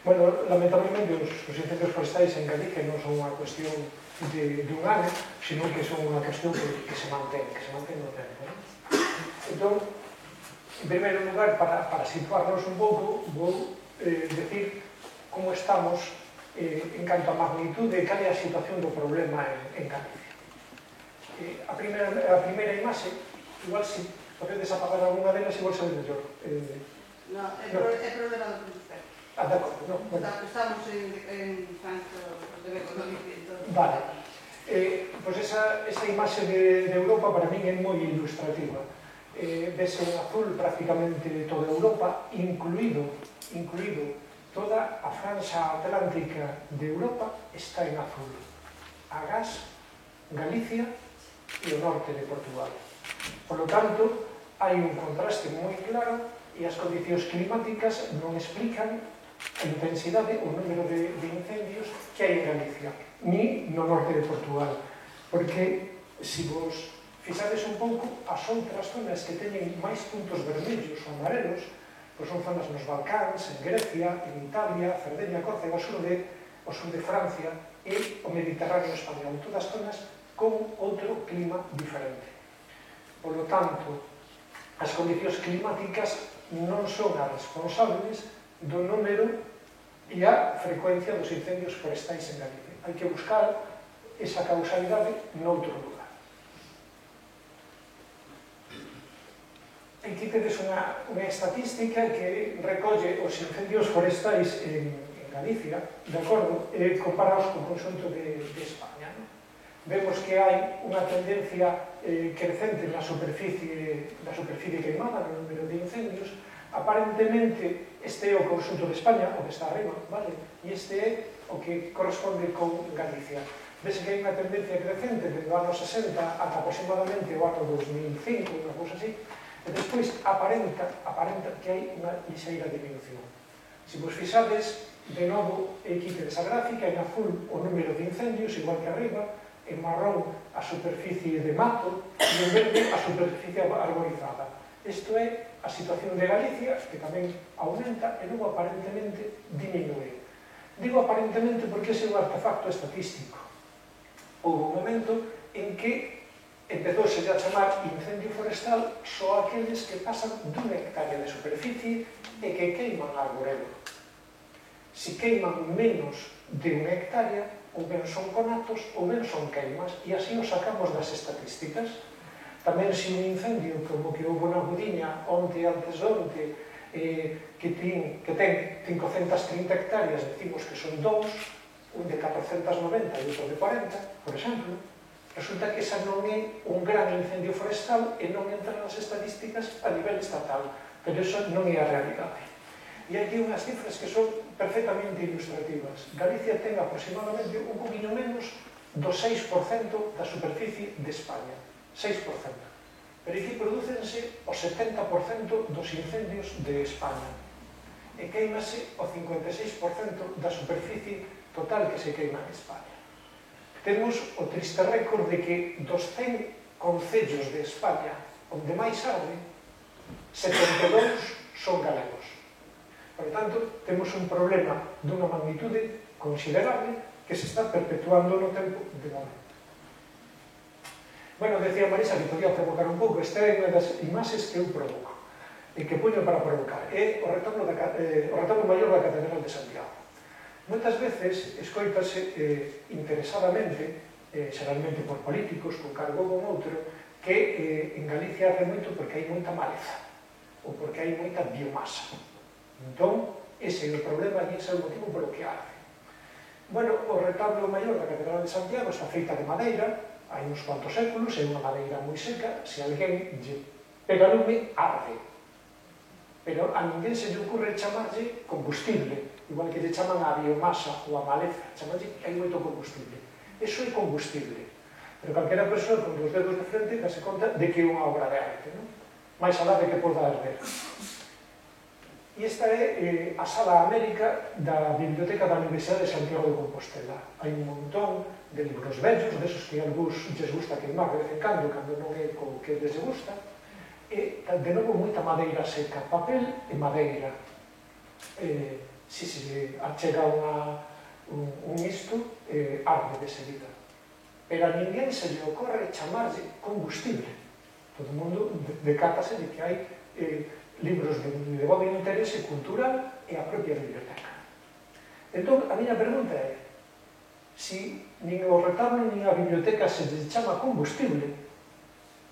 Bueno, lamentablemente os incendios forestais en Galicia non son unha cuestión de un ano, sino que son unha cuestión que se mantén no tempo. Entón, en primeiro lugar, para situarnos un pouco, vou decir como estamos en canto a magnitude e cal é a situación do problema en Galicia. A primeira imaxe, igual se podedes apagar alguna delas, igual se ve mellor. Non, é problema do principio. De acordo, non. Estamos en Franco de Económico. Vale. Pois esa imaxe de Europa para min é moi ilustrativa. Vese en azul prácticamente toda Europa, incluído toda a franxa atlántica de Europa está en azul. Agás, Galicia e o norte de Portugal. Por lo tanto, hai un contraste moi claro e as condicións climáticas non explican a intensidade ou número de incendios que hai en Galicia, ni no norte de Portugal. Porque, se vos fixades un pouco, as outras zonas que teñen máis puntos vermellos ou amarelos, pois son zonas nos Balcáns, en Grecia, en Italia, Cerdeña, Córcega, o sur de Francia e o Mediterráneo español, todas zonas con outro clima diferente. Por lo tanto, as condicións climáticas non son as responsables do número e a frecuencia dos incendios forestais en Galicia. Hai que buscar esa causalidade noutro lugar. Aquí tedes unha estatística que recolle os incendios forestais en Galicia, de acordo, comparados con o conxunto de España. Vemos que hai unha tendencia crecente na superficie queimada, no número de incendios. Aparentemente, este é o conxunto de España, o que está arriba, vale? E este é o que corresponde con Galicia. Vese que hai unha tendencia crecente desde o ano 60 ata aproximadamente o ano 2005, unha cousa así, e despois aparenta que hai unha lixeira diminución. Se vos fixades, de novo, aquí tedes a gráfica, en azul o número de incendios, igual que arriba, en marrón a superficie de mato e en verde a superficie arborizada. Isto é a situación de Galicia, que tamén aumenta e logo aparentemente diminúe. Digo aparentemente porque ese é un artefacto estatístico. Houve un momento en que empezouse a chamar incendio forestal só aqueles que pasan dunha hectárea de superficie e que queiman arborelo. Se queiman menos de unha hectárea, ou ben son conatos ou ben son queimas, e así o sacamos das estatísticas. Tamén se un incendio como que houve na Gudiña antes de onte que ten 530 hectáreas, decimos que son dous, un de 490 e outro de 40, por exemplo, resulta que esa non é un gran incendio forestal e non entra nas estadísticas a nivel estatal, pero iso non é a realidade. E hai aquí unhas cifras que son perfectamente ilustrativas. Galicia ten aproximadamente un poquinho menos do 6% da superficie de España. 6%. Pero aquí prodúcense o 70% dos incendios de España. E queimase o 56% da superficie total que se queima en España. Temos o triste récord de que dos 100 concellos de España onde máis arde, 72 son galegos. Por tanto, temos un problema dunha magnitude considerable que se está perpetuando no tempo de momento. Bueno, decía Marisa que podía provocar un pouco. Esta é unha das imaxes que eu provoco e que poño para provocar. É o retorno maior da Catedral de Santiago. Moitas veces escoitase interesadamente, xeralmente por políticos, con cargo ou con outro, que en Galicia arde moito porque hai moita maleza ou porque hai moita biomasa. Entón, ese é o problema e ese é o motivo polo que arde. Bueno, o retablo maior da Catedral de Santiago está feita de madeira, hai uns cuantos séculos, é unha madeira moi seca, se alguén lle pega lume, arde. Pero a ninguén se lle ocurre chamarlle combustible, igual que lle chaman a biomasa ou a maleza, chamarlle que hai moito combustible. Eso é combustible. Pero calquera persoa con dos dedos de frente dase conta de que é unha obra de arte, non? Mais alá de que poda arder. E esta é a Sala América da Biblioteca da Universidade de Santiago de Compostela. Hai un montón de libros vellos, desos que a algúns lles gusta queimar de vez en cando non é co que lles gusta, e, de novo, moita madeira seca, papel e madeira. se se achega un isto, arde de seguida. Pero a ninguén se lle ocorre chamarlle combustible. Todo o mundo decátase de que hai libros de bo interese cultural e a propia biblioteca. Entón, a miña pregunta é, si nin o retablo nin a biblioteca se lle chama combustible,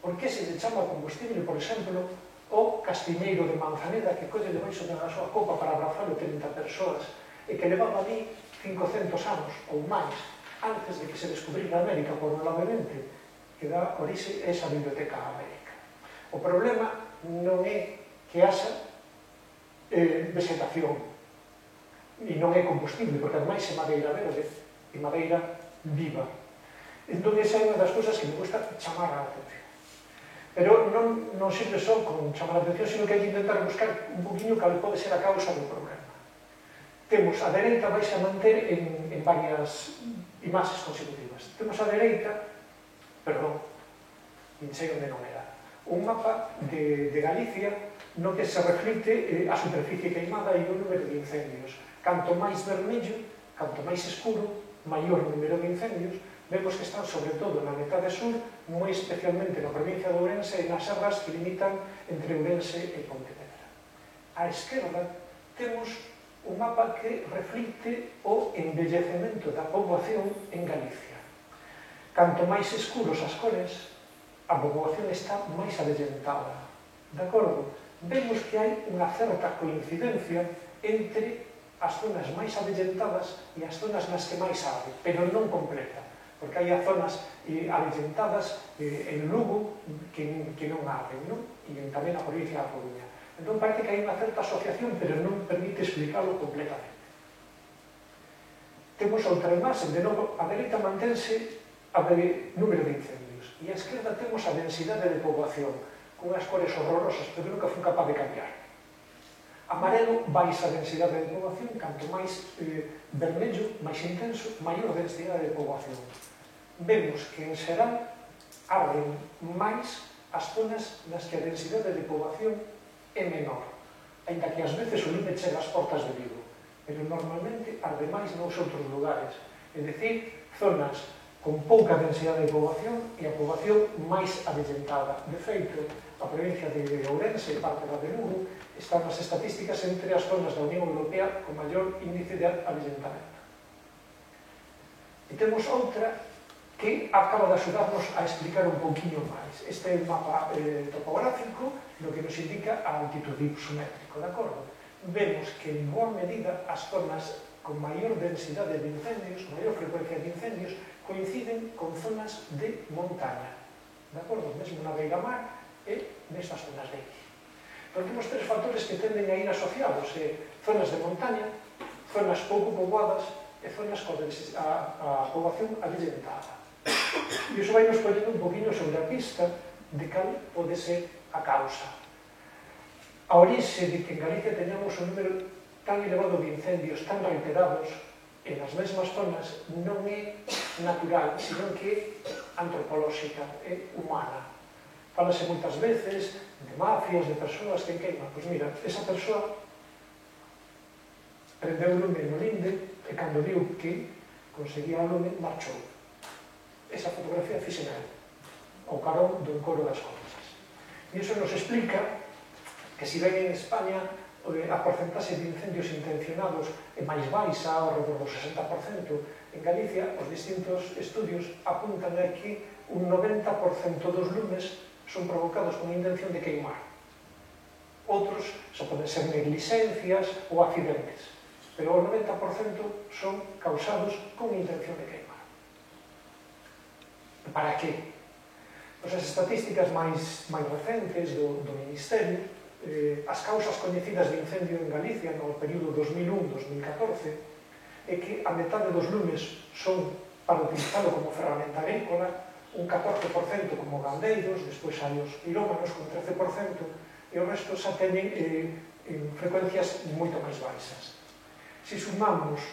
por que se lle chama combustible, por exemplo, o castiñeiro de Manzaneda que colle debaixo da súa copa para abrazalo 30 persoas e que levaba ali 500 anos ou máis antes de que se descubrira América probablemente, que dá orixe a esa biblioteca América. O problema non é que haxa vegetación e non é combustible, porque ademais é madeira verde e madeira viva. Entón, esa é unha das cousas que me gusta chamar a atención. Pero non sirve só con chamar a atención, sino que hai que intentar buscar un poquinho cal pode ser a causa do problema. Temos a dereita, vais a manter en varias imaxes consecutivas. Temos a dereita, perdón, non sei onde non era, un mapa de Galicia no que se reflite a superficie queimada e o número de incendios. Canto máis vermello, canto máis escuro, maior número de incendios. Vemos que están sobre todo na metade sur, moi especialmente na provincia de Ourense e nas serras que limitan entre Ourense e Pontevedra. A esquerda temos un mapa que reflite o envellecemento da poboación en Galicia. Canto máis escuros as cores, a poboación está máis avellentada. De acordo? Vemos que hai unha certa coincidencia entre as zonas máis avellentadas e as zonas nas que máis arde, pero non completa, porque hai as zonas avellentadas en Lugo que non arden, non? E tamén na provincia da Coruña. Entón parece que hai unha certa asociación, pero non permite explicarlo completamente. Temos outra imaxe, de novo, a dereita mantense a de número de incendios, e a esquerda temos a densidade de poboación, con unhas cores horrorosas, pero nunca fui capaz de cambiar. Amarelo, baixa densidade de poboación, canto máis vermello, máis intenso, maior densidade de poboación. Vemos que en xeral arden máis as zonas nas que a densidade de poboación é menor, ainda que ás veces o lume chega ás portas de Vigo, pero normalmente arde máis nos outros lugares, é dicir, zonas con pouca densidade de poboación e a poboación máis avellentada. De feito, a provincia de Ourense e parte da de Lugo están nas estatísticas entre as zonas da Unión Europea con maior índice de avellentamento. E temos outra que acaba de axudarnos a explicar un pouquinho máis. Este é un mapa topográfico no que nos indica a altitude isométrico, de acordo? Vemos que en boa medida as zonas con maior densidade de incendios, maior frecuencia de incendios, coinciden con zonas de montaña, de acordo? Mesmo na beira-mar e nestas zonas de aquí. Pero temos tres factores que tenden a ir asociados, zonas de montaña, zonas pouco poboadas e zonas con a poboación avellentada. E iso vai nos poñendo un poquinho sobre a pista de cal pode ser a causa. A orixe de que en Galicia teñamos un número tan elevado de incendios tan reiterados en as mesmas zonas non é natural, sino que é antropolóxica, é humana. Fálase moitas veces de mafias, de persoas que queiman. Pois mira, esa persoa prendeu o lume no linde e cando viu que conseguía o lume, marchou. Esa fotografía fixen a él, ao carón do encoro das cousas. E iso nos explica que se ven en España a porcentaxe de incendios intencionados é máis baixa, ao redor do 60%. En Galicia, os distintos estudios apuntan a que un 90% dos lumes son provocados con a intención de queimar. Outros só poden ser negligencias ou accidentes, pero o 90% son causados con a intención de queimar. Para que? Pois as estatísticas máis recentes do Ministerio, as causas coñecidas de incendio en Galicia no período 2001-2014 é que a metade dos lumes son para utilizarlo como ferramenta agrícola, un 14% como gandeiros, despois hai os pirómanos con 13% e o resto xa teñen frecuencias moito máis baixas. Se sumamos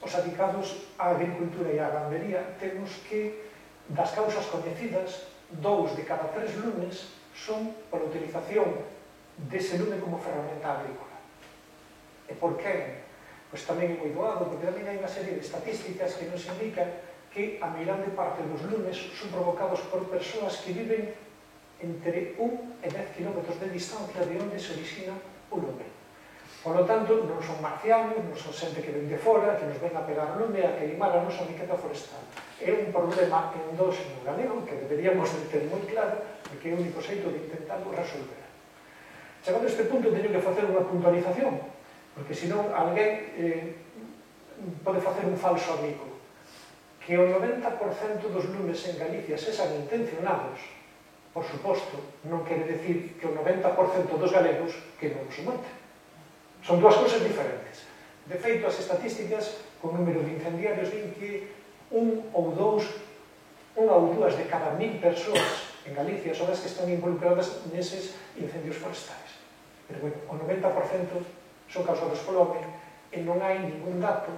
os adicados á agricultura e á gandería, temos que das causas coñecidas, 2 de cada 3 lumes son por utilización dese lume como ferramenta agrícola. E por que? Pois tamén é moi doado, porque tamén hai unha serie de estatísticas que nos indican que a meirande parte dos lumes son provocados por persoas que viven entre 1 e 10 km de distancia de onde se origina o lume. Por lo tanto, non son marcianos, non son xente que ven de fora, que nos ven a pegar lume, a queimar a nosa riqueza forestal. É un problema endóxeno galego que deberíamos de ter moi claro e que é o único xeito de intentarlo resolver. Chegando a este punto, teño que facer unha puntualización, porque senón alguén pode facer un falso amigo. Que o 90% dos lumes en Galicia sexan intencionados, por suposto, non quere decir que o 90% dos galegos que non os monten. Son dúas cousas diferentes. De feito, as estatísticas con número de incendiarios din que unha ou dúas de cada 1000 persoas en Galicia son as que están involucradas neses incendios forestais. Pero, bueno, o 90% son causados polo home e non hai ningún dato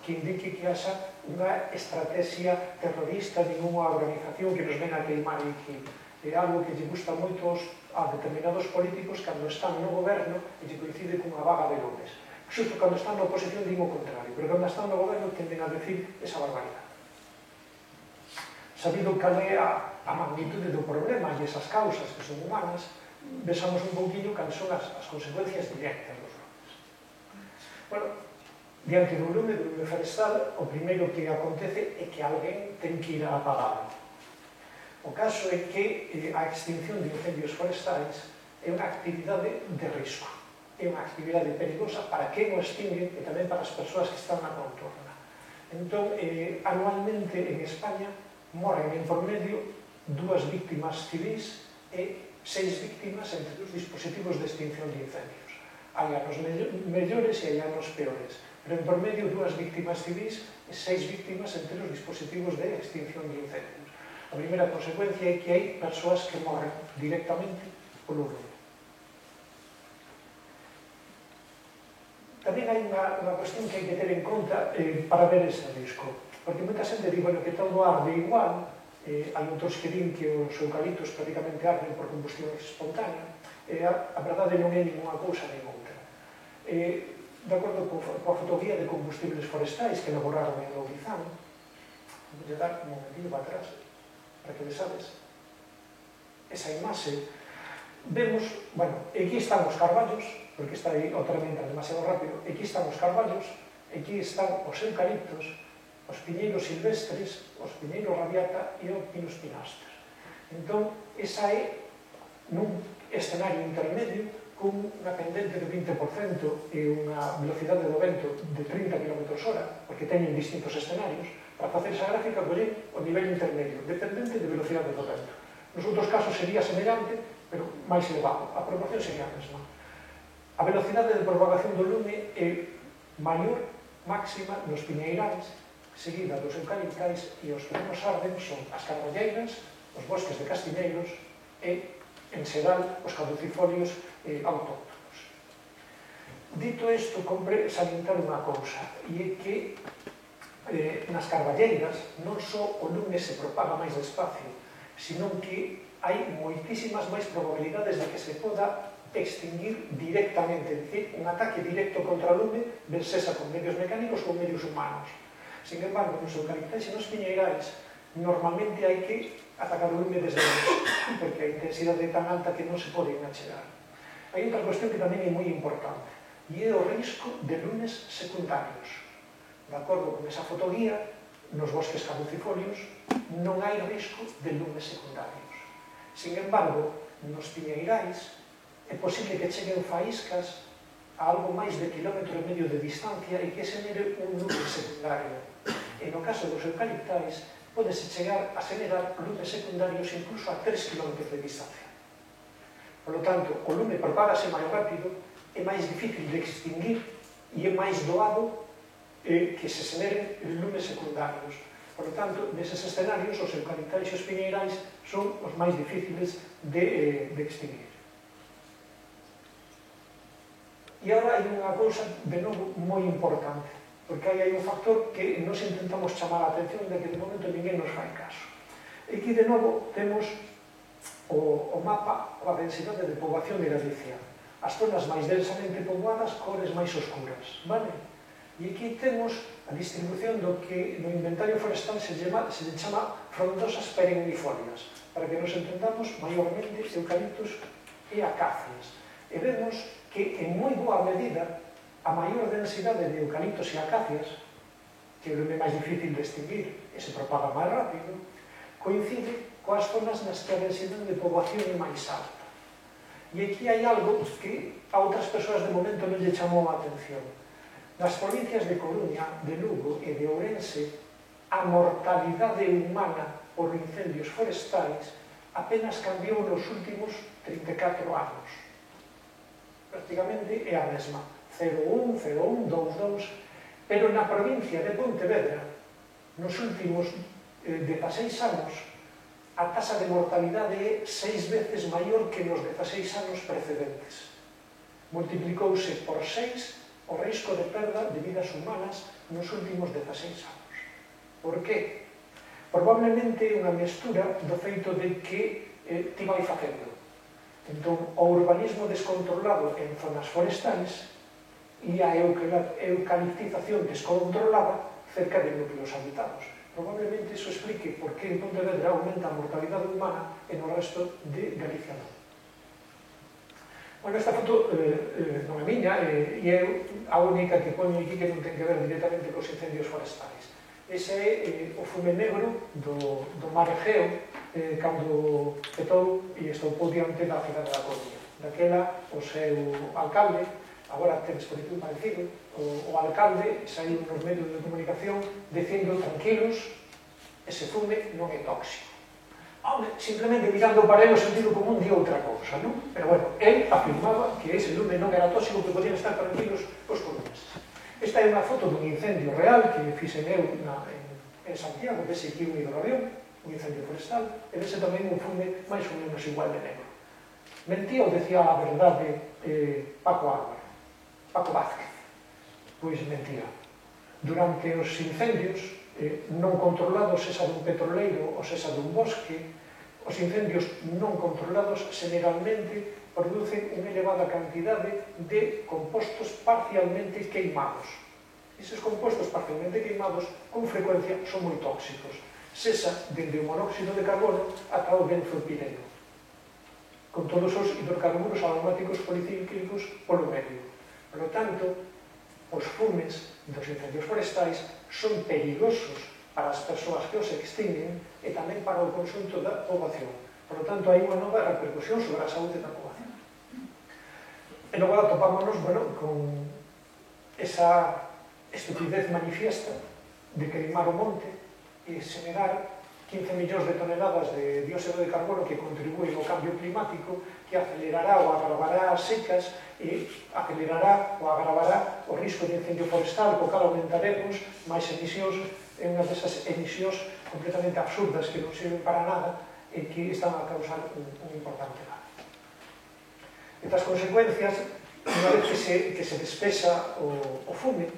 que indique que haxa unha estrategia terrorista de ninguna organización que nos venga a queimar aquí. É algo que lle gusta moito a determinados políticos cando están no goberno e lle coincide cunha vaga de lumes. Xusto cando están na oposición digo o contrario, pero cando están no goberno tenden a decir esa barbaridade. Sabido cal é a magnitude do problema e esas causas que son humanas, vexamos un pouquinho cales son as consecuencias directas dos lumes. Bueno, diante dun lume forestal, o primeiro que acontece é que alguén ten que ir a apagalo. O caso é que a extinción de incendios forestais é unha actividade de risco. É unha actividade perigosa para quen o extingue e tamén para as persoas que están na contorna. Entón, anualmente en España morren en promedio 2 víctimas civis e 6 víctimas entre os dispositivos de extinción de incendios. Hai anos mellores e hai anos peores, pero en promedio 2 víctimas civis e 6 víctimas entre os dispositivos de extinción de incendios. A primeira consecuencia é que hai persoas que morren directamente polo lume. Tamén hai unha cuestión que hai que ter en conta para ver ese risco, porque moita xente di, bueno, que todo arde igual, hai outros que din que os eucaliptos prácticamente arden por combustión espontánea, a verdade non é ninguna cousa nem outra. De acordo coa fotografía de combustibles forestais que elaboraron en Lourizán, vou dar un momentinho para atrás, para que vexades esa imaxe, vemos, bueno, aquí están os carballos, porque está aí outra menta demasiado rápido, aquí están os carballos, aquí están os eucaliptos, os piñeiros silvestres, os piñeiros rabiata e os pinos pinastres. Entón, esa é nun escenario intermedio con unha pendente do 20% e unha velocidade do vento de 30 km/h, porque teñen distintos escenarios. Para facer esa gráfica, collen o nivel intermedio, dependente de velocidade do vento. Nos outros casos sería semellante, pero máis elevado. A proporción sería a mesma. A velocidade de propagación do lume é maior, máxima, nos piñeirais, seguida dos eucaliptais, e os que menos arden son as carballeiras, os bosques de castiñeiros e, en xeral, os caducifolios autóctonos. Dito isto, compre salientar unha cousa, e é que nas carballeiras non só o lume se propaga máis despacio, sino que hai moitísimas máis probabilidades de que se poda extinguir directamente, é dicir, un ataque directo contra o lume, ben sexa con medios mecánicos ou medios humanos. Sin embargo, nos eucaliptais e nos piñeirais, normalmente hai que atacar o lume desde longe, porque a intensidade é tan alta que non se poden achegar. Hai outra cuestión que tamén é moi importante, e é o risco de lumes secundarios. De acordo con esa fotoguía, nos bosques caducifolios non hai risco de lumes secundarios. Sin embargo, nos piñeirais é posible que cheguen faíscas a algo máis de 1,5 km de distancia e que xenere un lume secundario. E no caso dos eucaliptais, podese chegar a xenerar lumes secundarios incluso a 3 km de distancia. Por lo tanto, o lume propágase máis rápido, é máis difícil de extinguir e é máis doado que se xeneren lumes secundarios. Por lo tanto, neses escenarios, os eucaliptais e os piñeirais son os máis difíciles de extinguir. E agora hai unha cousa, de novo, moi importante, porque hai un factor que nos intentamos chamar a atención de que de momento ninguén nos fai caso. E aquí, de novo, temos o mapa coa densidade de poboación de Galicia. as zonas máis densamente poboadas, cores máis oscuras, vale? E aquí temos a distribución do que no inventario forestal se chama frondosas perennifolias, para que nos entendamos maiormente eucaliptus e acacias. E vemos que en moi boa medida a maior densidade de eucaliptos e acacias, que é o máis difícil de extinguir e se propaga máis rápido, coincide coas zonas nas que a densidade de poboación é máis alta. E aquí hai algo que a outras persoas de momento non lle chamou a atención. Nas provincias de Coruña, de Lugo e de Ourense, a mortalidade humana por incendios forestais apenas cambiou nos últimos 34 anos. Prácticamente é a mesma. 0,1, 0,1, 2,2, pero na provincia de Pontevedra, nos últimos 16 anos, a tasa de mortalidade é 6 veces maior que nos 16 anos precedentes. Multiplicouse por 6 o risco de perda de vidas humanas nos últimos 16 anos. Por qué? Probablemente é unha mestura do feito de que ti vai facendo. Entón, o urbanismo descontrolado en zonas forestais e a eucaliptización descontrolada cerca de núcleos habitados. Probablemente iso explique por que en Pontevedra aumenta a mortalidade humana e no resto de Galicia non. Bueno, esta foto non é miña e é a única que poño aquí que non ten que ver directamente cos incendios forestais. Ese é o fume negro do mar Egeo cando petou e estoupou diante da cidade da Coruña. Daquela, o seu alcalde, agora tenes por aquí un parecido, o alcalde saiu nos medios de comunicación dicindo tranquilos, ese fume non é tóxico. Home, simplemente mirando para ele o sentido común di outra cousa, non? Pero bueno, ele afirmaba que ese lume non era tóxico, que podían estar tranquilos os coruñeses. Esta é unha foto dun incendio real que fixen eu en Santiago, dese aquí un hidroavión, un incendio forestal, e dese tamén un fume máis ou menos igual de negro. Mentía ou decía a verdade Paco Álvaro? Paco Vázquez, pois mentira. Durante os incendios non controlados, esa dun petroleiro ou esa dun bosque, os incendios non controlados generalmente producen unha elevada cantidade de compostos parcialmente queimados. Eses compostos parcialmente queimados con frecuencia son moi tóxicos. Sesa dende o monóxido de carbono ata o benzopireno, con todos os hidrocarburos aromáticos policíclicos polo medio. Por lo tanto, os fumes dos incendios forestais son perigosos para as persoas que os extinguen e tamén para o conxunto da poboación. Por lo tanto, hai unha nova repercusión sobre a saúde da poboación. E logo atopámonos, con esa estupidez manifiesta de queimar o monte e generar 15 millóns de toneladas de dióxido de carbono que contribúen ao cambio climático, que acelerará ou agravará as secas e acelerará ou agravará o risco de incendio forestal, co cal aumentaremos máis emisións, e unha desas emisións completamente absurdas que non sirven para nada e que están a causar un importante dano. Estas consecuencias, unha vez que se despesa o fume,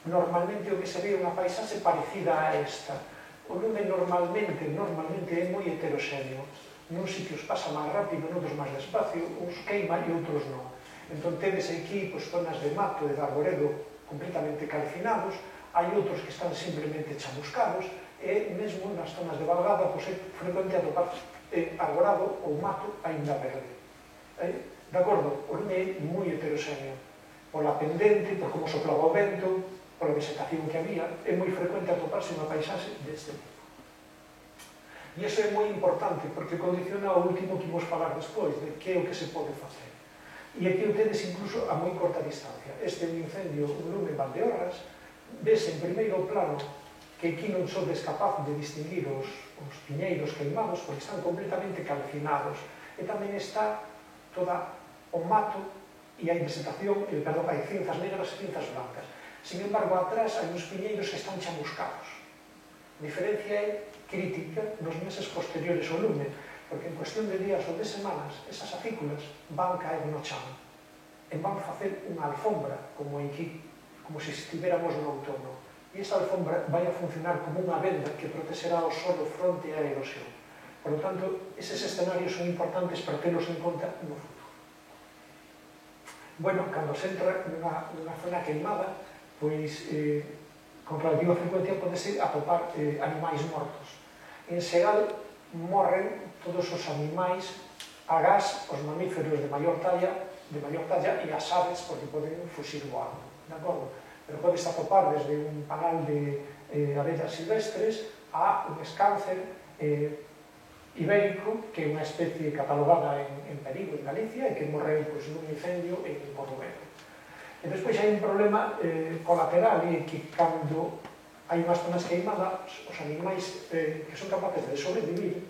normalmente o que se ve é unha paisaxe parecida a esta. O lume normalmente é moi heteroxéneo. Nuns sitios pasa máis rápido, noutros máis despacio, uns queima e outros non. Entón tedes aquí zonas de mato e de arboredo completamente calcinados, hai outros que están simplemente chamuscados, e mesmo nas zonas de valgada é frecuente atopar arborado ou mato aínda verde. De acordo? O lume é moi heteroxéneo. Pola pendente, por como soplaba o vento, pola vegetación que había, é moi frecuente atoparse unha paisaxe deste tipo. E iso é moi importante, porque condiciona o último que imos falar despois, de que é o que se pode facer. E aquí o tedes incluso a moi corta distancia. Este é un incendio, un lume en Valdeorras, ves en primeiro plano que aquí non sodes capaz de distinguir os piñeiros queimados, porque están completamente calcinados, e tamén está toda o mato, e hai vegetación, hai cinzas negras e cinzas blancas. Sin embargo, atrás hai uns piñeiros que están chamuscados. A diferencia é crítica nos meses posteriores ao lume, porque en cuestión de días ou de semanas, esas acículas van caer no chan e van facer unha alfombra, como aquí, como se estiveramos no outono. E esa alfombra vai a funcionar como unha venda que protexerá o solo fronte á erosión. Por lo tanto, eses escenarios son importantes para telos en conta no futuro. Bueno, cando se entra nunha zona queimada, pois con relativa frecuencia podese atopar animais mortos. En xeral, morren todos os animais agás, os mamíferos de maior talla e as aves, porque poden fuxir voando, de acordo? Pero podes atopar desde un panal de abellas silvestres a un escáncer ibérico, que é unha especie catalogada en perigo en Galicia e que morreu nun incendio en Portuguelo. E despois hai un problema colateral, e que cando hai unhas zonas queimadas, os animais que son capaces de sobrevivir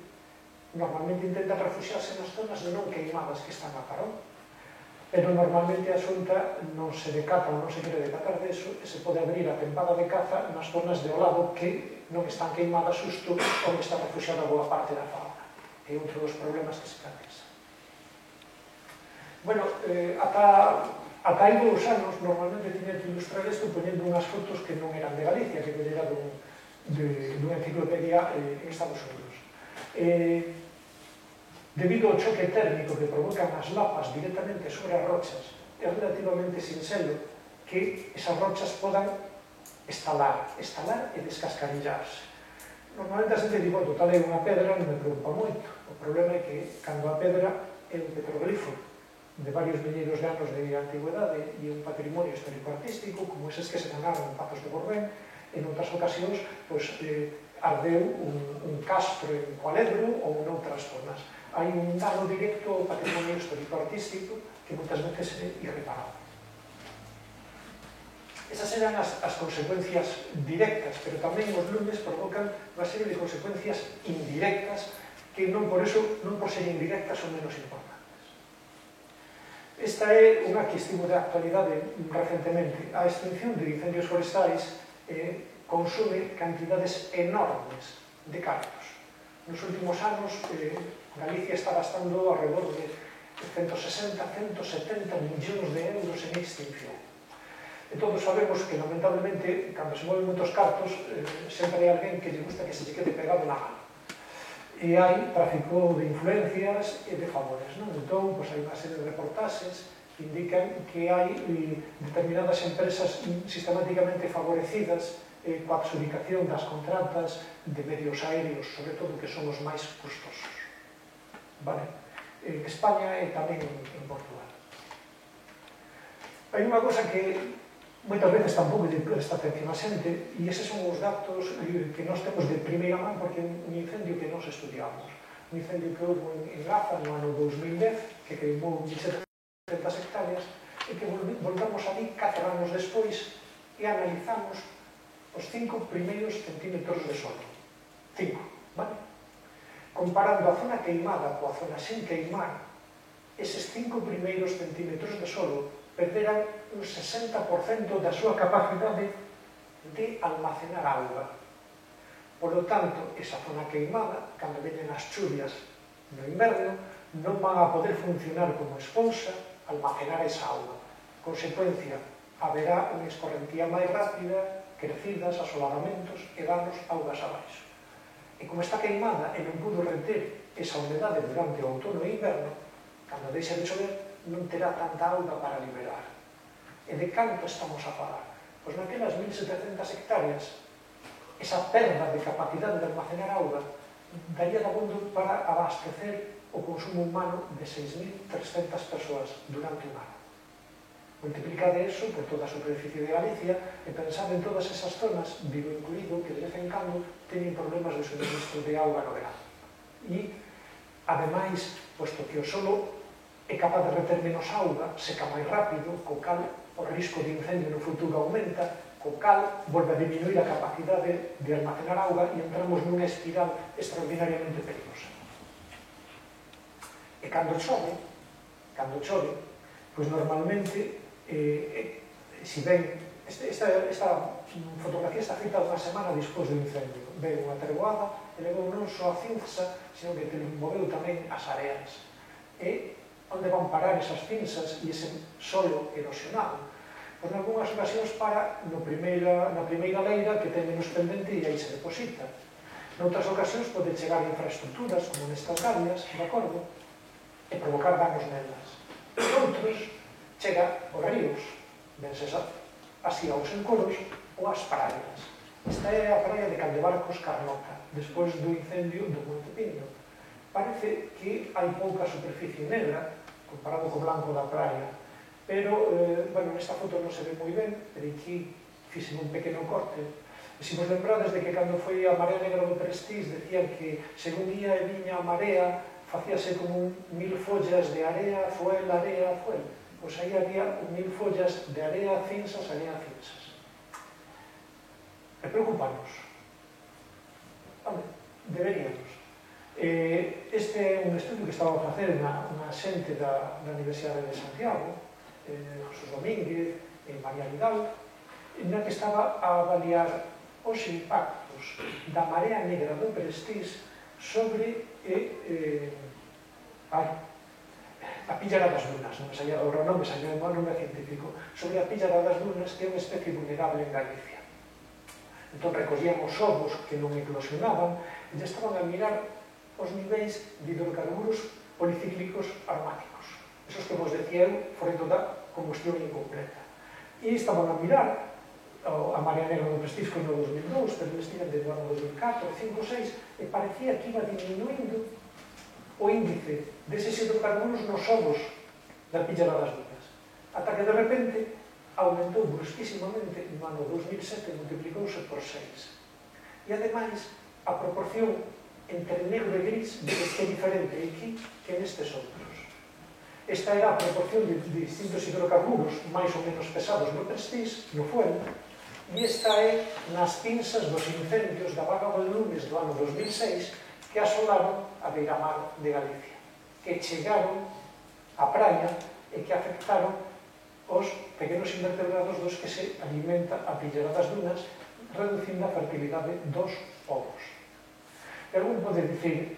normalmente intentan refuxiarse nas zonas non queimadas que están a carón, pero normalmente a xunta non se decata ou non se quere decatar deso e se pode abrir a tempada de caza nas zonas de ao lado que non están queimadas xusto onde está refuxiada boa parte da fauna. É outro dos problemas que se canesa. Bueno, ata hai 2 anos normalmente tiña que ilustrar isto poñendo unhas fotos que non eran de Galicia, que era dunha enciclopedia en Estados Unidos. Debido ao choque térmico que provocan as lapas directamente sobre as rochas, é relativamente sinxelo que esas rochas podan estalar e descascarillarse. Normalmente a xente di, bueno, tal é unha pedra, non me preocupa moito. O problema é que, cando a pedra é un petroglifo de varios milleiros de anos de antigüedade e un patrimonio histórico-artístico, como eses que se ganaron en Pazos de Borbén, en outras ocasións, ardeu un castro en Coaledro ou noutras zonas. Hai un dano directo ao patrimonio histórico-artístico que moitas veces é irreparable. Esas eran as consecuencias directas, pero tamén os lumes provocan unha serie de consecuencias indirectas que non por ser indirectas son menos importantes. Esta é unha que estivo de actualidade recentemente. A extinción de incendios forestais consume cantidades enormes de cartos. Nos últimos anos, Galicia está gastando alrededor de 160-170 millóns de euros en extinción. E todos sabemos que, lamentablemente, cando se moven moitos cartos, sempre hai alguén que lle gusta que se lle quede pegado na mano. E hai tráfico de influencias e de favores, non? Entón, hai unha serie de reportaxes que indican que hai determinadas empresas sistemáticamente favorecidas coa adxudicación das contratas de medios aéreos, sobre todo que son os máis custosos. Vale? En España e tamén en Portugal. Hai unha cosa que moitas veces tampouco lle presta atención a xente, e eses son os datos que nós temos de primeira man, porque é un incendio que nós estudiamos. Un incendio que houve en Gaza no ano 2010, que queimou 1.700 hectáreas, e que voltamos ali 4 anos despois e analizamos os 5 primeiros centímetros de solo. 5, vale? Comparando a zona queimada coa zona sen queimar, eses 5 primeiros centímetros de solo perderan un 60% da súa capacidade de almacenar auga. Por lo tanto, esa zona queimada, cando veñen as chuvias no inverno, non van a poder funcionar como esponsa, almacenar esa auga. Consecuencia, haberá unha escorrentía máis rápida, crecidas, asolagamentos e danos augas abaixo. E como está queimada e non pudo reter esa humedade durante o outono e inverno, cando deixa de chover, non terá tanta auga para liberar. E de canto estamos a falar? Pois naquelas 1.700 hectáreas, esa perda de capacidade de almacenar auga daría de abondo para abastecer o consumo humano de 6.300 persoas durante un ano. Multiplicade eso por toda a superficie de Galicia e pensad en todas esas zonas, Vigo incluído, que de vez en cando teñen problemas de suministro de auga no verano. E, ademais, posto que o solo é capaz de reter menos auga, seca máis rápido, co cal o risco de incendio no futuro aumenta, co cal volve a diminuir a capacidade de almacenar auga e entramos nunha espiral extraordinariamente perigosa. E cando chove, pois normalmente, se ven, esta fotografía está feita unha semana despois do incendio, ven unha treboada e levou non só a cinza, sino que moveu tamén as areas. E onde van parar esas cinzas e ese solo erosionado? Pois nalgúnas ocasións para na primeira leira que ten menos pendente e aí se deposita. Noutras ocasións pode chegar a infraestructuras como nestas gallas, de acordo, e provocar danos nelas. Outros chega aos ríos, vense así aos encoros ou ás praias. Esta é a praia de Caldebarcos Carnota, despois do incendio do Monte Pindo. Parece que hai pouca superficie negra, comparado co blanco da praia, pero, bueno, nesta foto non se ve moi ben, pero aquí fixen un pequeno corte. E se vos lembrades de que cando foi a Marea Negra do Prestige, decían que según día e viña a marea, facíase como 1000 follas de area, fuel, area, fuel. Pois aí había 1000 follas de area cinsas, area cinsas. E preocupanos. Deberíamos. Este é un estudio que estaba a facer unha xente da Universidade de Santiago, José Domínguez e María Vidal, na que estaba a avaliar os impactos da Marea Negra do Prestige sobre a píllara das dunas, non me saía o nome, saía o nome científico, sobre a píllara das dunas, que é unha especie vulnerable en Galicia. Entón recogían os ovos que non eclosionaban e já estaban a mirar os niveis de hidrocarburos policíclicos aromáticos. Esos que vos decía eu, froito da combustión incompleta. E estaban a mirar a Marea Negra do Prestige foi no 2002, pero estiven desde o ano 2004, 5, 6, e parecía que iba diminuindo o índice deses hidrocarburos nos ovos da píllara das dunas. Ata que de repente aumentou brusquísimamente no ano 2007 e multiplicouse por 6. E ademais, a proporción entre negro e gris que é diferente aquí que nestes outros. Esta era a proporción de distintos hidrocarburos máis ou menos pesados no Prestige, no fuel, e esta é nas pinzas dos incendios da vaga do lunes do ano 2006 que asolaron a beiramar de Galicia, que chegaron á praia e que afectaron os pequenos invertebrados dos que se alimenta a píllara das dunas, reducindo a fertilidade dos ovos. E algún pode dicir,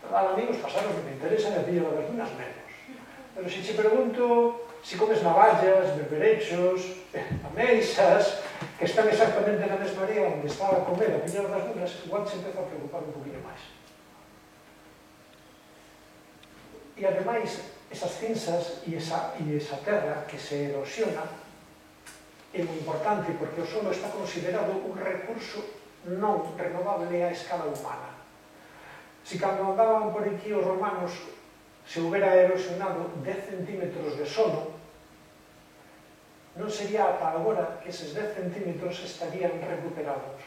amigos, pasaron que me interesan a píllara das dunas menos. Pero se che pregunto se comes navallas, berberechos, ameixas, que están exactamente na mesma área onde está a comer a píllara das dunas, igual se empeza a preocupar un poquinho máis. E ademais, esas cinsas e esa terra que se erosiona é moi importante porque o solo está considerado un recurso non renovable a escala humana. Se cando andaban por aquí os romanos se houbera erosionado 10 centímetros de solo, non sería ata agora que eses 10 centímetros estarían recuperados.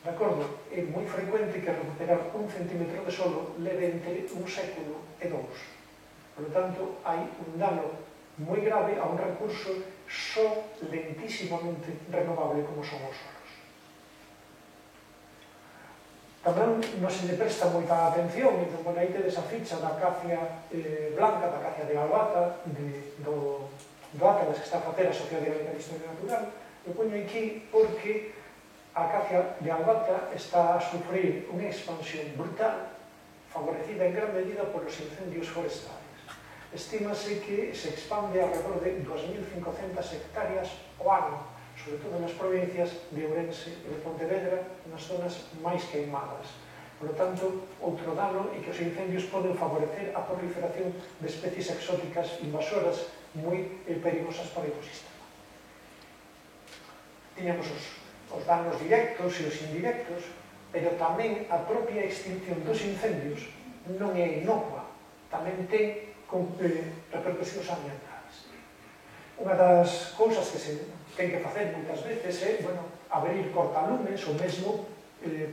De acordo? É moi frecuente que recuperar 1 centímetro de solo leve entre 1 século e 2. Por lo tanto, hai un dano moi grave a un recurso só lentísimamente renovable como son os solos. Tamén non se lle presta moita atención, entón, aí tedes a ficha da acacia blanca, da acacia de albata, do Atlas que está a facer a Sociedade Galega de Historia Natural. Eu poño aquí porque a acacia de albata está a sufrir unha expansión brutal, favorecida en gran medida polos incendios forestales. Estímase que se expande alrededor de 2.500 hectáreas ao ano, sobre todo nas provincias de Ourense e de Pontevedra, nas zonas máis queimadas. Por lo tanto, outro dano é que os incendios poden favorecer a proliferación de especies exóticas invasoras moi perigosas para o ecosistema. Tiñamos os danos directos e os indirectos, pero tamén a propia extinción dos incendios non é inocua, tamén ten repercusións ambientales. Unha das cousas que se ten que facer moitas veces é, abrir cortalumes ou mesmo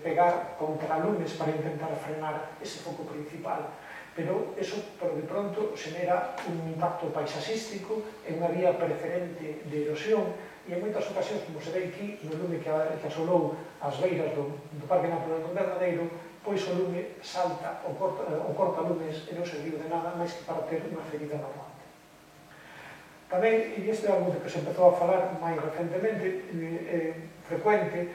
pegar contralumes para intentar frenar ese foco principal. Pero eso, por de pronto, xenera un impacto paisaxístico e unha vía preferente de erosión e en moitas ocasións, como se ve aquí, no lume que asolou as beiras do Parque Natural do Invernadeiro, pois o lume salta o cortalumes e non serviu de nada máis que para ter unha ferida normal. Tamén, e isto é algo que se empezou a falar máis recentemente, frecuente,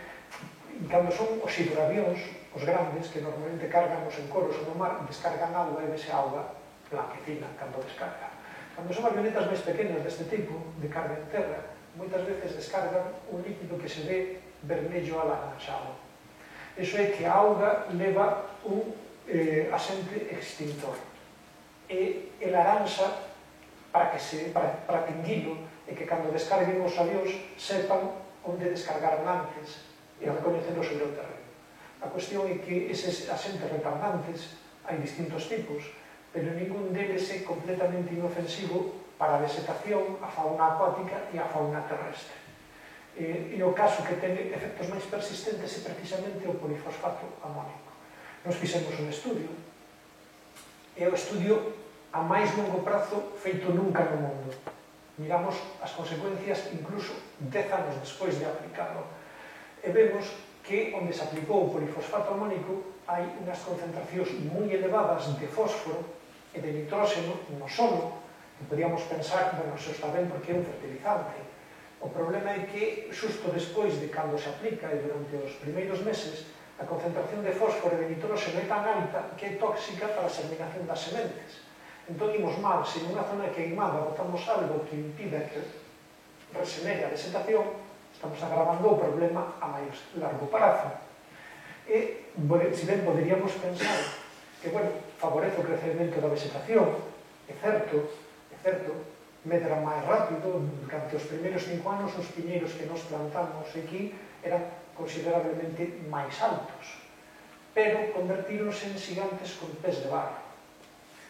cando son os hidroavións, os grandes, que normalmente cargan os encoros ou no mar, descargan auga e vese auga blanquecina cando descarga. Cando son avionetas máis pequenas deste tipo, de carga en terra, moitas veces descargan un líquido que se ve vermello alaranxado. Iso é que a auga leva un axente extintor e laranxa para tinguilo e que cando descarguen os avións sepan onde descargaron antes e recoñecendo sobre o terreno. A cuestión é que eses asentes retardantes hai distintos tipos, pero ningún deles é completamente inofensivo para a vegetación, a fauna acuática e a fauna terrestre. E o caso que ten efectos máis persistentes é precisamente o polifosfato amónico. Nos fixemos un estudio, e o estudio a máis longo prazo feito nunca no mundo. Miramos as consecuencias incluso 10 anos despois de aplicarlo. E vemos que onde se aplicou o polifosfato amónico hai unhas concentracións moi elevadas de fósforo e de nitróxeno no solo, que podíamos pensar, bueno, eso está ben porque é un fertilizante. O problema é que, xusto despois de cando se aplica e durante os primeiros meses, a concentración de fósforo e de nitróxeno é tan alta que é tóxica para a germinación das sementes. Entón, imos mal, se nunha zona queimada botamos algo que impida que regenere a vegetación, estamos agravando o problema a máis largo prazo. E, se ben, poderíamos pensar que, bueno, favorece o crecemento da vegetación, é certo, medra máis rápido, durante os primeiros 5 anos os piñeiros que nos plantamos aquí eran considerablemente máis altos, pero convertíronse en xigantes con pés de barro.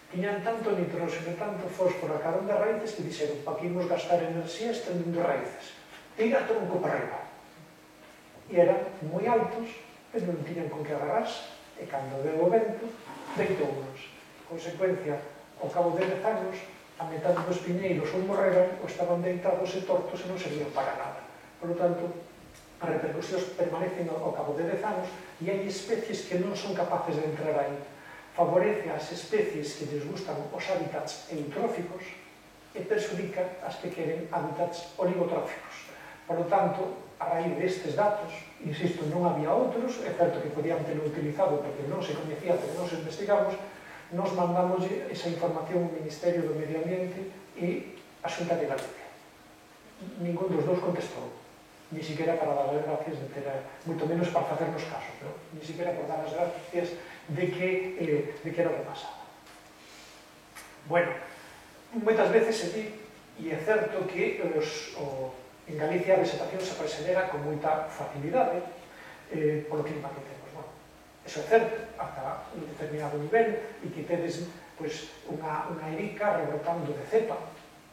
Tiñan tanto nitróxeno e tanto fósforo a carón das raíces que dixeron, para que imos gastar enerxía estendendo raíces, tira tronco para arriba. E eran moi altos, pero non tiñan con que agarrarse, e cando deu o vento, deitounos. Consecuencia, ao cabo de 10 anos, a metade dos piñeiros ou morreran ou estaban deitados e tortos e non servían para nada. Por lo tanto, as repercusións permanecen ao cabo de 10 anos e hai especies que non son capaces de entrar aí. Favorece as especies que les gustan os hábitats eutróficos e perjudica as que queren hábitats oligotróficos. Por lo tanto, a raíz destes datos, insisto, non había outros, é certo que podían terlo utilizado porque non se coñecía, pero non se investigamos, nos mandamos esa información ao Ministerio do Medio Ambiente e a Xunta de Galicia. Ningún dos dous contestou, ni siquiera para dar as gracias de ter, moito menos para facernos casos, ¿no? Ni siquiera por dar as gracias de que era o que pasaba. Bueno, moitas veces se di, e é certo que en Galicia a vegetación se regenera con moita facilidade polo clima que temos. Bueno, eso é certo, ata un determinado nivel, e que tedes unha erica rebrotando de cepa,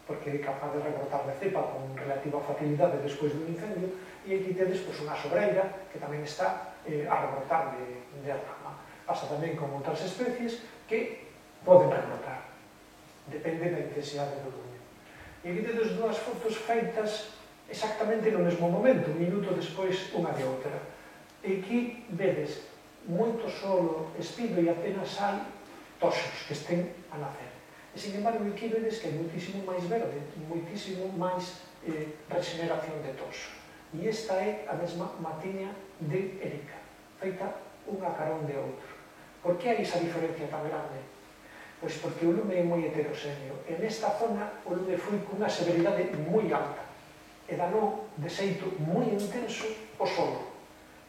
porque é capaz de rebrotar de cepa con relativa facilidade despois dun incendio, e aquí tedes unha sobreira que tamén está a rebrotar de rama. Pasa tamén con outras especies que poden rebrotar, depende da intensidade do lume. E aquí tedes dúas fotos feitas exactamente no mesmo momento, un minuto despois unha de outra. E aquí vedes moito solo espido e apenas hai toxos que estén a nacer. E, sin embargo, aquí vedes que hai moitísimo máis verde, moitísimo máis regeneración de toxo. E esta é a mesma matiña de erica, feita un a carón de outro. Por que hai esa diferencia tan grande? Pois porque o lume é moi heteroxéneo. En esta zona o lume foi cunha severidade moi alta e danou de xeito moi intenso o solo.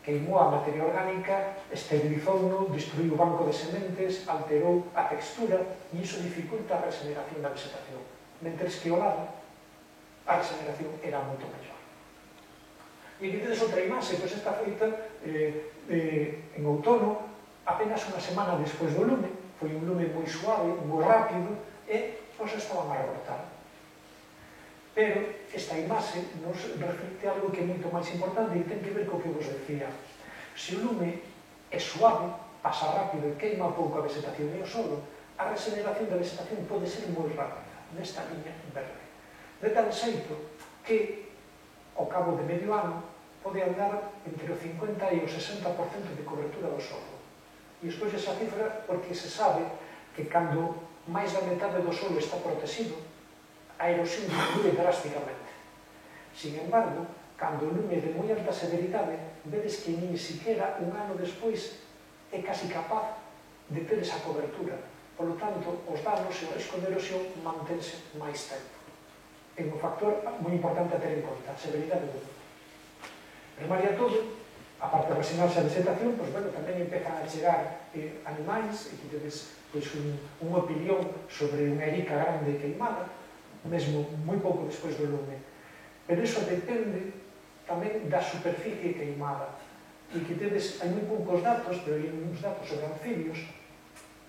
Queimou a materia orgánica, esterilizou-no, destruiu o banco de sementes, alterou a textura e iso dificulta a regeneración da vegetación. Mentres que ao lado, a regeneración era moito mellor. E aquí tedes outra imaxe, pois esta feita en outono, apenas unha semana despois do lume, foi un lume moi suave, moi rápido, e pois estaban a rebrotar. Pero esta imaxe nos reflicte algo que é moito máis importante e ten que ver co que vos decía. Se o lume é suave, pasa rápido e queima pouco a vegetación e o solo, a regeneración da vegetación pode ser moi rápida, nesta liña verde. De tal xeito que, ao cabo de medio ano, pode andar entre o 50 e o 60% de cobertura do solo. E escoxe esa cifra porque se sabe que cando máis da metade do solo está protegido, a erosión disminuye drásticamente. Sin embargo, cando o lume é de moi alta severidade, vedes que nin siquiera un ano despois é casi capaz de ter esa cobertura. Por lo tanto, os danos e o risco de erosión mantense máis tempo. É un factor moi importante a ter en conta, a severidade do lume. Remaria todo, aparte de resinarse a vegetación, pois, bueno, tamén empezan a chegar animais, e que tedes un opinión sobre unha erica grande queimada, mesmo moi pouco despois do lume. Pero iso depende tamén da superficie queimada. E que tedes, hai moi poucos datos, pero hai uns datos sobre anfibios.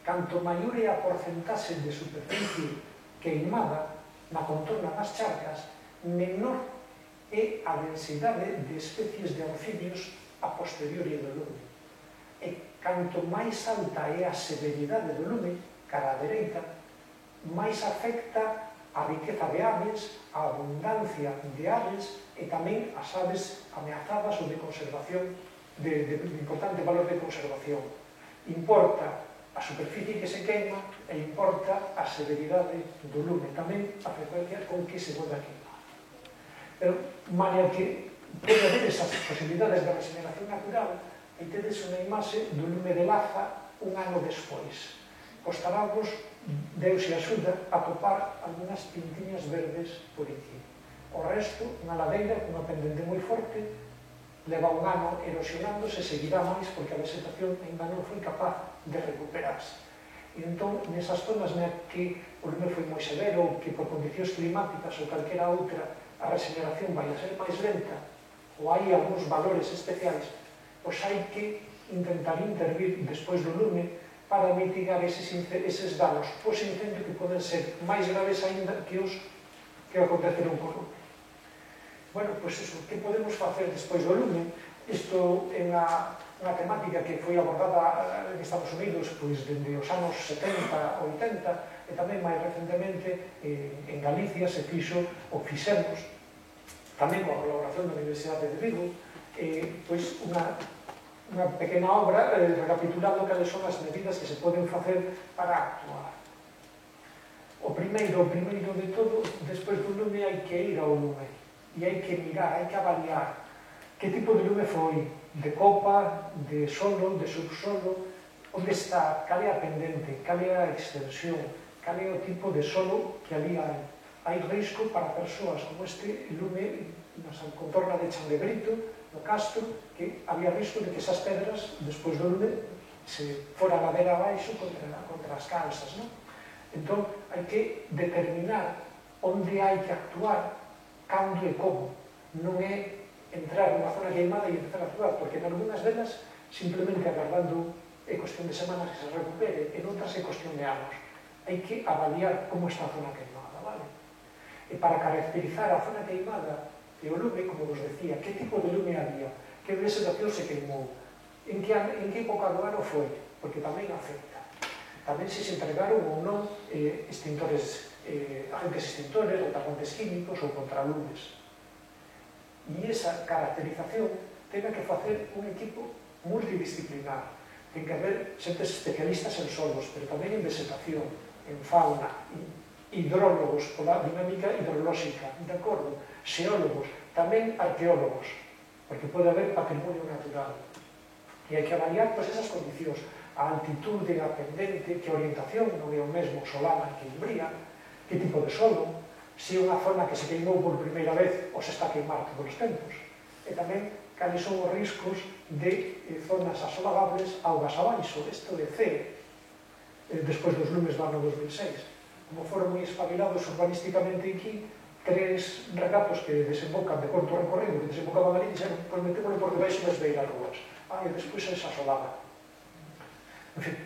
Canto maior é a porcentaxe de superficie queimada na contorna das charcas, menor é a densidade de especies de anfibios a posteriori do lume. E canto máis alta é a severidade do lume, cara á dereita, máis afecta a riqueza de aves, a abundancia de aves e tamén as aves ameazadas ou de conservación, de importante valor de conservación. Importa a superficie que se queima e importa a severidade do lume, tamén a frecuencia con que se pode queimar. Pero, malia que pode haber esas posibilidades de regeneración natural, aí tedes unha imaxe do lume de Laza un ano despois. Costarábos, Deus e axuda, a topar algunhas pintiñas verdes por aquí. O resto, unha ladeira, cunha pendente moi forte, leva un ano erosionándose, seguirá máis porque a vegetación ainda non foi capaz de recuperarse. E entón, nesas zonas na que o lume foi moi severo, ou que por condicións climáticas ou calquera outra a regeneración vai a ser máis lenta, ou hai algúns valores especiais, pois hai que intentar intervir despois do lume para mitigar eses danos pos-incendio que poden ser máis graves aínda que os que aconteceron por lume. Bueno, pois iso, que podemos facer despois do lume? Isto é unha temática que foi abordada en Estados Unidos pois dende os anos 70, 80 e tamén máis recentemente en Galicia se fixo ou fixemos tamén coa colaboración da Universidade de Vigo pois unha pequena obra recapitulando cales son as medidas que se poden facer para actuar. O primeiro de todo, despois do lume hai que ir ao lume e hai que mirar, hai que avaliar que tipo de lume foi, de copa, de solo, de subsolo, onde está, cal é a pendente, cal é a extensión, cal é o tipo de solo que ali hai. Hai risco para persoas como este lume na contorna de Chandebrito, no Castro, que había risco de que esas pedras, despois do lume, se fora a ladeira abaixo contra as calzas, non? Entón, hai que determinar onde hai que actuar, cando e como. Non é entrar nunha zona queimada e empezar a actuar, porque en algunhas delas, simplemente agardando é cuestión de semanas que se recupere, en outras é cuestión de anos. Hai que avaliar como está a zona queimada, vale? E para caracterizar a zona queimada e o lume, como vos decía, que tipo de lume había, que vegetación se queimou, en que época do ano foi, porque tamén afecta. Tamén se entregaron ou non agentes extintores, retardantes químicos ou contralumes. E esa caracterización ten que facer un equipo multidisciplinar. Ten que haber xentes especialistas en solos, pero tamén en vegetación, en fauna, hidrólogos pola dinámica hidrolóxica, de acordo? Xeólogos, tamén arqueólogos, porque pode haber patrimonio natural. E hai que avaliar esas condicións, a altitude, a pendente, que orientación, non é o mesmo solana que umbría, que tipo de solo, se é unha zona que se queimou por primeira vez ou se está a queimar todos os tempos, e tamén cales son os riscos de zonas asolagables augas abaixo, isto de C, despois dos lumes do ano 2006. Como foron moi espabilados urbanísticamente aquí, 3 regatos que desembocan de corto recorrido, que desembocaban ali, dixeron, pois metémoslo por debaixo das beiras rúas. E despois se asolaba. En fin.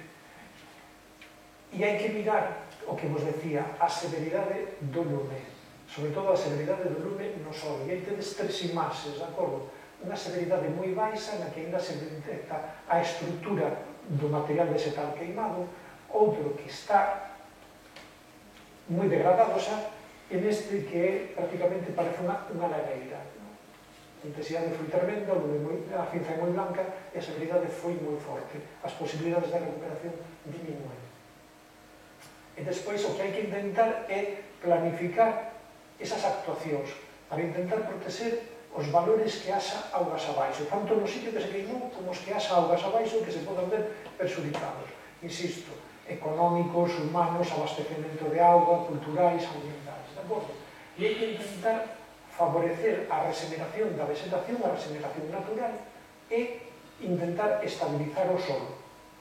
E hai que mirar o que vos decía, a severidade do lume. Sobre todo a severidade do lume no sol. E aí tedes 3 imaxes, de acordo? Unha severidade moi baixa na que ainda se detecta a estrutura do material vegetal queimado, outro que está moi degradado xa, e neste que é prácticamente parece unha lareira. A intensidade foi tremenda, a cinza é moi blanca e a severidade foi moi forte. As posibilidades de recuperación diminuen. E despois o que hai que intentar é planificar esas actuacións para intentar proteger os valores que haxa augas abaixo, tanto no sitio que se queimou como os que haxa augas abaixo que se podan ver perxudicados. Insisto, económicos, humanos, abastecemento de auga, culturais, ambientais, de acordo? E hai que intentar favorecer a regeneración da vegetación, a regeneración natural, e intentar estabilizar o solo,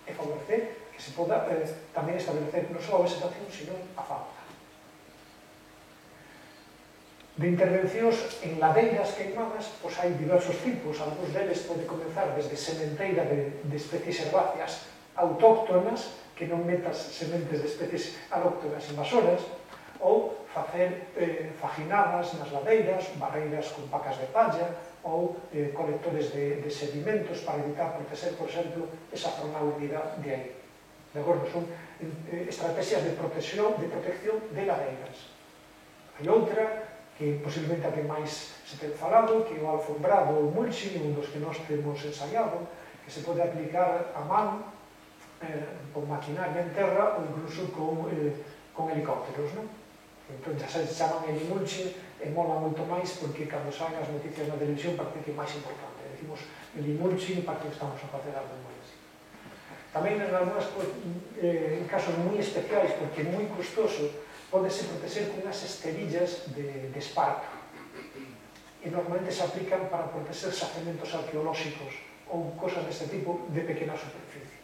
e favorecer que se poda tamén establecer non só a vegetación, sino a fauna. De intervencións en ladeiras queimadas, pois hai diversos tipos. Algúns deles pode comenzar desde sementeira de especies herbáceas autóctonas, que non metas sementes de especies alóctonas invasoras, ou facer faginadas nas ladeiras, barreiras con pacas de palla, ou colectores de sedimentos para evitar proteger, por exemplo, esa zona húmida de aí. De acordo? Son estrategias de protección de ladeiras. Hai outra, que posiblemente a que máis se ten falado, que é o alfombrado ou mulching, un dos que nós temos ensaiado, que se pode aplicar a man, con maquinaria en terra ou incluso con helicópteros, non? Entón, xa se chaman helimulching e mola moito máis porque cando saen as noticias na televisión parece que é máis importante. Decimos helimulching para que estamos a facer algo moi así. Tamén en casos moi especiais, porque é moi custoso, pódese proteger con unhas esterillas de esparto. E normalmente se aplican para proteger xacementos arqueolóxicos ou cosas deste tipo de pequena superficie.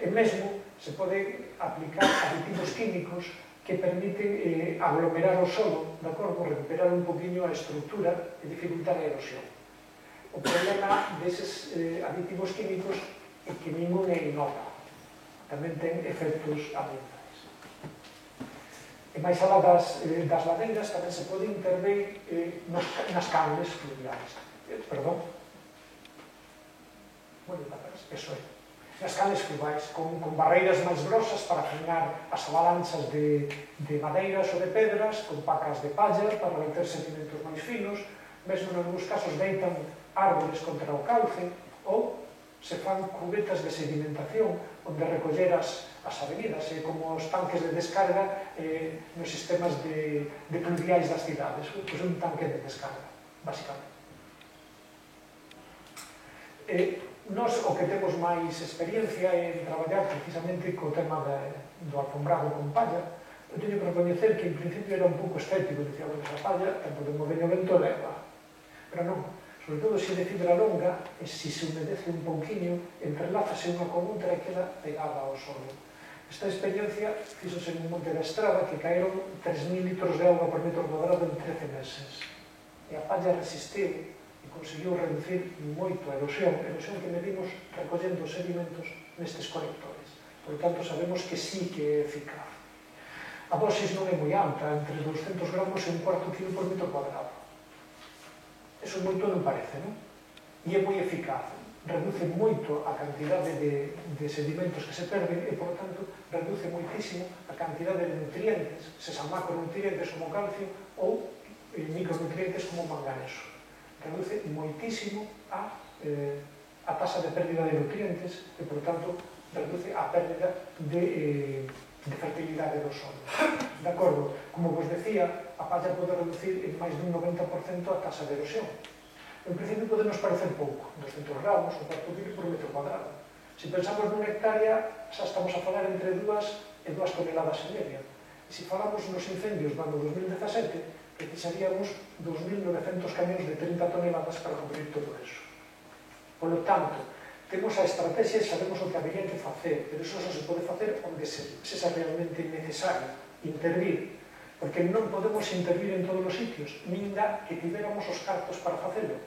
E mesmo se pode aplicar aditivos químicos que permiten aglomerar o solo, de acordo, recuperar un poquinho a estructura e dificultar a erosión. O problema deses aditivos químicos é que ningún é inocuo. Tamén ten efectos ambientais. E máis alá das ladeiras tamén se pode intervir nas canles fluviais. Perdón. Bueno, eso é. Nas canles fluviais, con barreiras máis grosas para frenar as avalanchas de madeiras ou de pedras, con pacas de palla para reter sedimentos máis finos, mesmo en algúns casos deitan árboles contra o cauce, ou se fan cubetas de sedimentación onde recoller as avenidas, como os tanques de descarga nos sistemas de pluviais das cidades. Pois é un tanque de descarga, basicamente. Nós o que temos máis experiencia é traballar precisamente co tema do alfombrado con palla. Eu teño que recoñecer que en principio era un pouco escéptico, dicía, bueno, esa palla, tanto de mover o vento leva. Pero non. Sobre todo se de fibra longa, e se se humedece un pouquinho, entrelázase unha con outra e queda pegada ao solo. Esta experiencia fixose en un monte da Estrada que caeron 3.000 litros de auga por metro cuadrado en 13 meses. E a palla resistiu e conseguiu reducir moito a erosión que medimos recollendo sedimentos nestes colectores. Por tanto, sabemos que sí que é eficaz. A dosis non é moi alta, entre 200 gramos e un cuarto kilo por metro cuadrado. Eso moito non parece, non? E é moi eficaz. Reduce moito a cantidade de sedimentos que se perden e, por tanto, reduce moitísimo a cantidade de nutrientes, se son macronutrientes como calcio ou micronutrientes como manganeso. Reduce moitísimo a taxa de pérdida de nutrientes e, por tanto, reduce a pérdida de fertilidade do solo. De acordo? Como vos decía, a palla pode reducir en máis dun 90% a taxa de erosión. En principio pode nos parecer pouco, 200 gramos, un cuarto kilo por metro cuadrado. Se pensamos nunha hectárea, xa estamos a falar entre 2 e 2 toneladas e media. E se falamos nos incendios do ano 2017, precisaríamos 2.900 camións de 30 toneladas para cubrir todo eso. Por lo tanto, temos a estrategia e sabemos o que habería que facer, pero eso só se pode facer onde sexa realmente necesario intervir, porque non podemos intervir en todos os sitios, minda que tivéramos os cartos para facelo,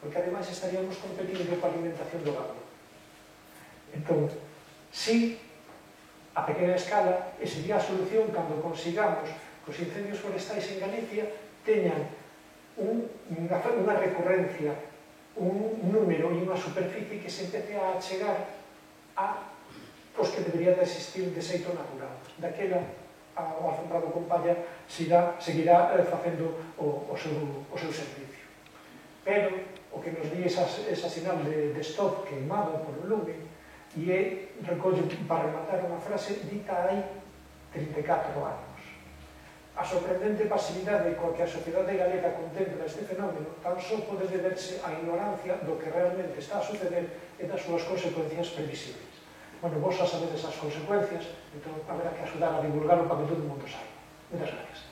porque ademais estaríamos competindo coa alimentación do gado. Entón, sí, a pequena escala, e sería a solución cando consigamos que os incendios forestais en Galicia teñan unha recurrencia, un número e unha superficie que se empece a chegar a os que debería de existir de xeito natural. Daquela, o alfombrado con palla seguirá facendo o seu servicio. Pero o que nos di esa sinal de stop queimado por o lume e é, recollo para rematar unha frase dita hai 34 anos. A sorprendente pasividade coa que a sociedade galega contempla este fenómeno tan só pode deberse á ignorancia do que realmente está a suceder e das súas consecuencias previsibles. Bueno, vos xa sabedes as consecuencias, entón haberá que axudar a divulgarlo para que todo o mundo saiba. Moitas gracias.